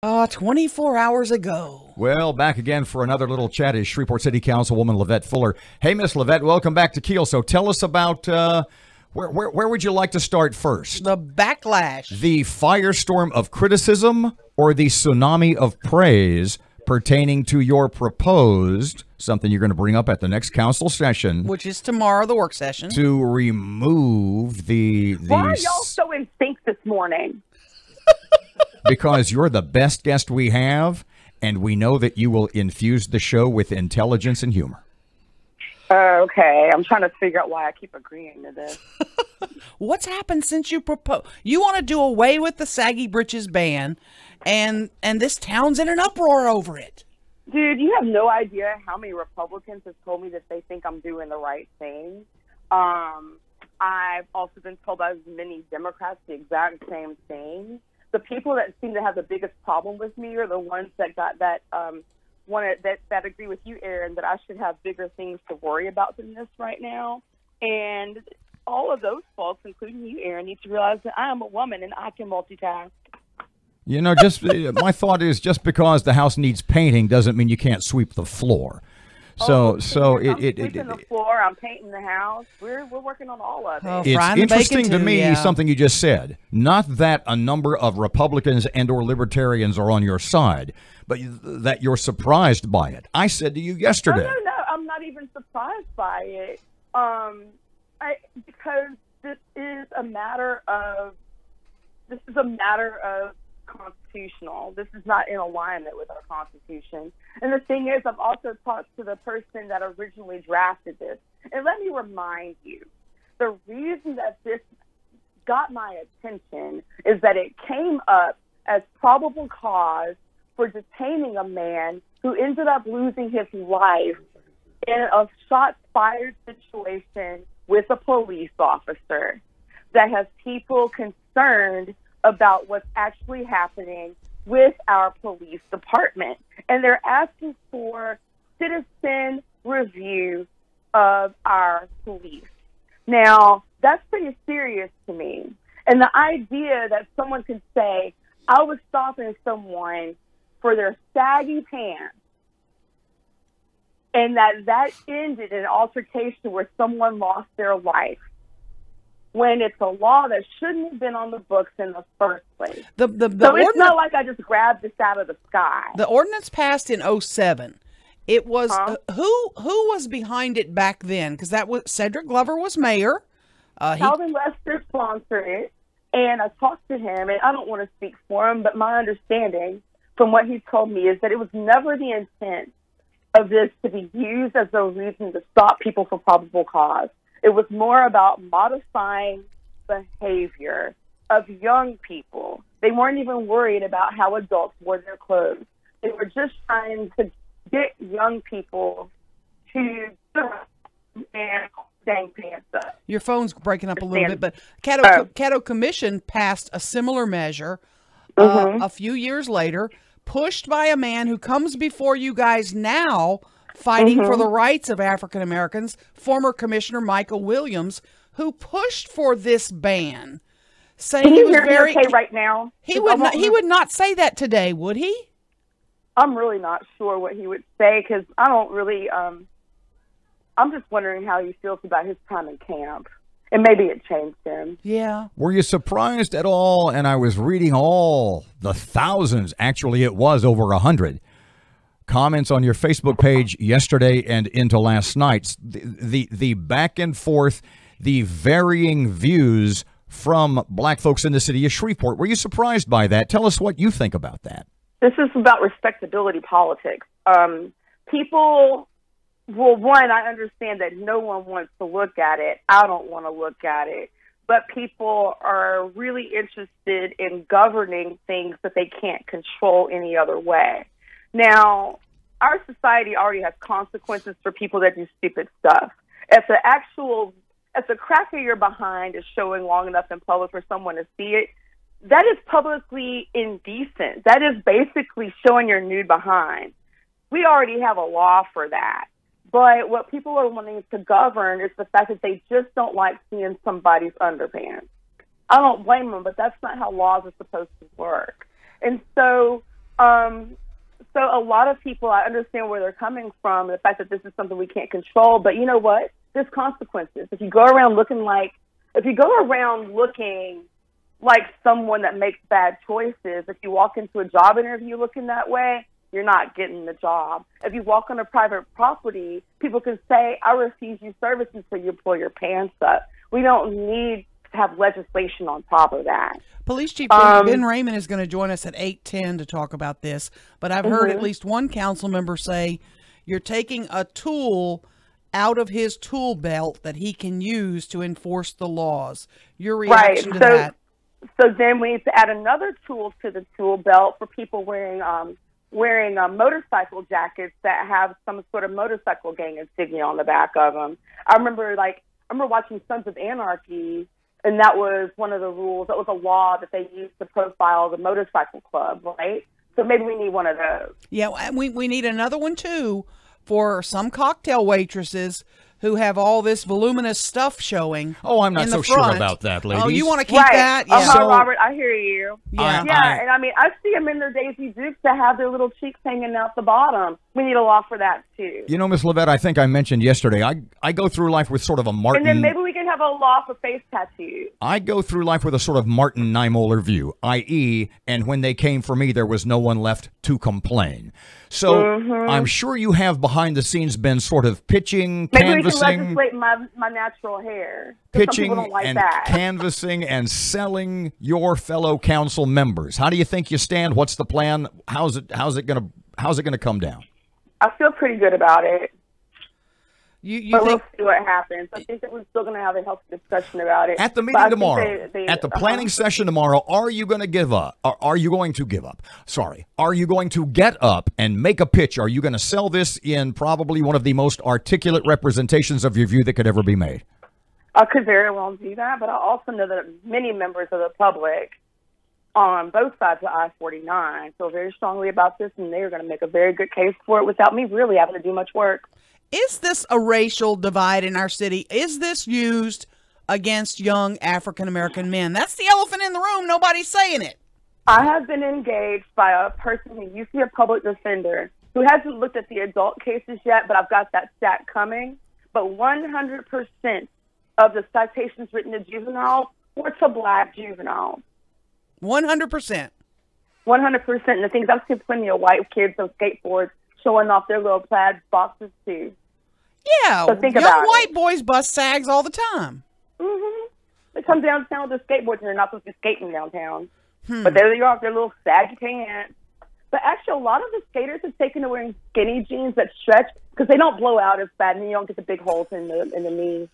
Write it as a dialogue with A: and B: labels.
A: 24 hours ago.
B: Well, back again for another little chat is Shreveport City Councilwoman LeVette Fuller. Hey, Miss LeVette, welcome back to Kiel. So tell us about where would you like to start first?
A: The backlash.
B: The firestorm of criticism or the tsunami of praise pertaining to your proposed, something you're going to bring up at the next council session,
A: which is tomorrow, the work session,
B: to remove the
C: Why are y'all so in sync this morning?
B: Because you're the best guest we have, and we know that you will infuse the show with intelligence and humor.
C: Okay, I'm trying to figure out why I keep agreeing to this.
A: What's happened since you proposed? You want to do away with the saggy britches ban, and this town's in an uproar over it.
C: Dude, you have no idea how many Republicans have told me that they think I'm doing the right thing. I've also been told by many Democrats the exact same thing. The people that seem to have the biggest problem with me are the ones that got that that agree with you, Aaron, that I should have bigger things to worry about than this right now. And all of those folks, including you, Aaron, need to realize that I am a woman and I can multitask.
B: You know, just my thought is just because the house needs painting doesn't mean you can't sweep the floor.
C: I'm sweeping the floor. I'm painting the house. We're working on all of it.
B: It's interesting to me something you just said. Not that a number of Republicans and/or libertarians are on your side, but that you're surprised by it. I said to you yesterday.
C: No, I'm not even surprised by it. Because this is a matter of constitutional. This is not in alignment with our Constitution. And the thing is, I've also talked to the person that originally drafted this. And let me remind you, the reason that this got my attention is that it came up as probable cause for detaining a man who ended up losing his life in a shots-fired situation with a police officer that has people concerned about what's actually happening with our police department. And they're asking for citizen review of our police. Now, that's pretty serious to me. And the idea that someone could say, I was stopping someone for their saggy pants, and that ended in an altercation where someone lost their life, when it's a law that shouldn't have been on the books in the first place. So it's not like I just grabbed this out of the sky.
A: The ordinance passed in 2007. It was who was behind it back then? Because that was Cedric Glover was mayor.
C: Calvin Lester sponsored it, and I talked to him, and I don't want to speak for him, but my understanding from what he told me is that it was never the intent of this to be used as a reason to stop people for probable cause. It was more about modifying behavior of young people. They weren't even worried about how adults wore their clothes. They were just trying to get young people to and dang pants up.
A: Your phone's breaking up a little bit, but Caddo Commission passed a similar measure a few years later, pushed by a man who comes before you guys now, fighting for the rights of African Americans, former Commissioner Michael Williams, who pushed for this ban, saying he was very
C: okay right now.
A: He would not say that today, would he?
C: I'm really not sure what he would say, because I don't really. I'm just wondering how he feels about his time in camp, and maybe it changed him.
A: Yeah.
B: Were you surprised at all? And I was reading all the thousands. Actually, it was over 100. Comments on your Facebook page yesterday and into last night, the back and forth, the varying views from black folks in the city of Shreveport. Were you surprised by that? Tell us what you think about that.
C: This is about respectability politics. People, well, one, I understand that no one wants to look at it. I don't want to look at it. But people are really interested in governing things that they can't control any other way. Now, our society already has consequences for people that do stupid stuff. If the crack of your behind is showing long enough in public for someone to see it, that is publicly indecent. That is basically showing your nude behind. We already have a law for that. But what people are wanting to govern is the fact that they just don't like seeing somebody's underpants. I don't blame them, but that's not how laws are supposed to work. And so So a lot of people, I understand where they're coming from, the fact that this is something we can't control. But you know what? There's consequences. If you go around looking like someone that makes bad choices, if you walk into a job interview looking that way, you're not getting the job. If you walk on a private property, people can say, I refuse you service until you pull your pants up. We don't need to have legislation on top of that.
A: Police Chief Ben Raymond is going to join us at 8:10 to talk about this, but I've heard at least one council member say you're taking a tool out of his tool belt that he can use to enforce the laws. Your reaction to that?
C: So then we need to add another tool to the tool belt for people wearing motorcycle jackets that have some sort of motorcycle gang insignia on the back of them. I remember watching Sons of Anarchy, and that was one of the rules. That was a law that they used to profile the motorcycle club, right? So maybe we need one of those.
A: Yeah, we need another one, too, for some cocktail waitresses who have all this voluminous stuff showing.
B: Oh, I'm not so sure about that, ladies.
A: Oh, you want to keep that?
C: Yeah. So, Robert, I hear you.
A: Yeah.
C: And I mean, I see them in their Daisy Dukes that have their little cheeks hanging out the bottom. We need a law for that, too.
B: You know, Miss LeVette, I think I mentioned yesterday, I go through life with sort of a Martin...
C: And then maybe we can have a law for face tattoos.
B: I go through life with a sort of Martin Niemöller view, i.e., and when they came for me, there was no one left to complain. So I'm sure you have behind the scenes been sort of pitching, canvassing...
C: Maybe we can legislate my natural hair.
B: Pitching
C: some people don't like
B: and
C: that.
B: canvassing and selling your fellow council members. How do you think you stand? What's the plan? How's it gonna come down?
C: I feel pretty good about it.
A: But
C: we'll see what happens. I think that we're still going to have a healthy discussion about it.
B: At the meeting tomorrow, at the planning session tomorrow, are you going to give up? Are you going to give up? Sorry. Are you going to get up and make a pitch? Are you going to sell this in probably one of the most articulate representations of your view that could ever be made?
C: I could very well do that, but I also know that many members of the public on both sides of I-49 feel very strongly about this, and they're going to make a very good case for it without me really having to do much work.
A: Is this a racial divide in our city? Is this used against young African-American men? That's the elephant in the room. Nobody's saying it.
C: I have been engaged by a person who used to be a public defender who hasn't looked at the adult cases yet, but I've got that stat coming. But 100% of the citations written to juveniles were to black juveniles.
A: 100%.
C: 100%. And the things, I've seen plenty of white kids on skateboards showing off their little plaid boxes too.
A: Yeah,
C: so think
A: young
C: about
A: white boys bust sags all the time.
C: They come downtown with their skateboards and they're not supposed to be skating downtown. But there they are with their little saggy pants. But actually, a lot of the skaters have taken to wearing skinny jeans that stretch because they don't blow out as bad and you don't get the big holes in the knees.